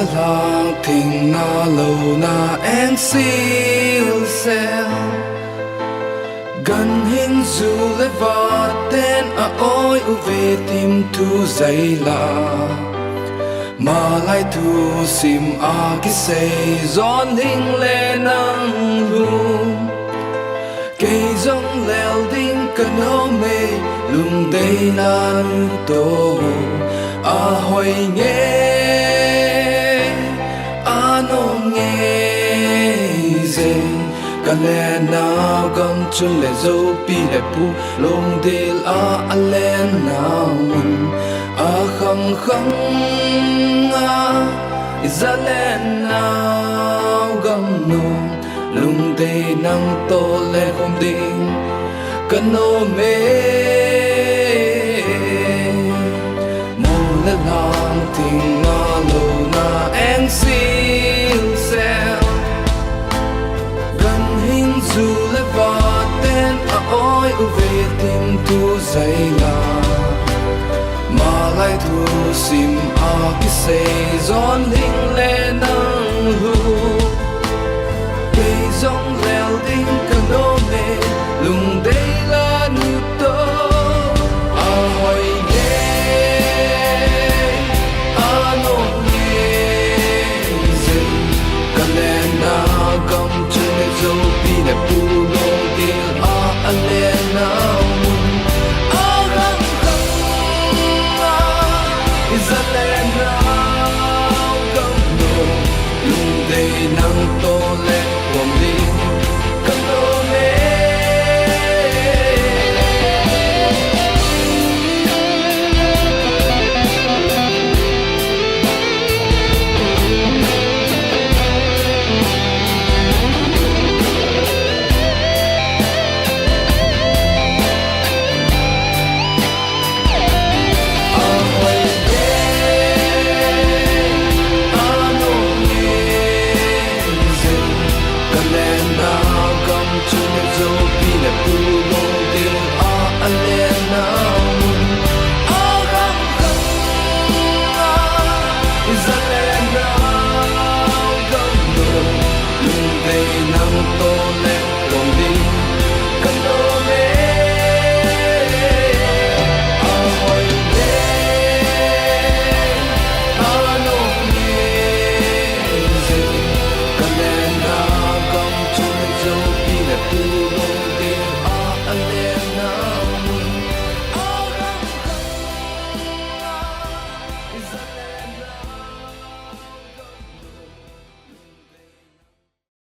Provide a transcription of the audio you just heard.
la lang thing na lo na and seal sel gan hin zu le va ten a oi u ve tim tu zai la ma lai tu sim a ki say zon hing le nang lu cây giống leo đinh cần hô mê lùng đây là nu tô a hoài nghe a nôm nghe dê cả lẽ nào gom chân lẽ dâu pi lẽ pu lùng đây a lẽ nào mình a khăng khăng a ra lẽ nào gom nôm lung tây nắng tô lên không đinh cần ô mê mù lên hàng tình na lô na en sil sel gần hình dù lên và tên a oi u về tim tu dây la mà lại thu sim a ki say giòn hình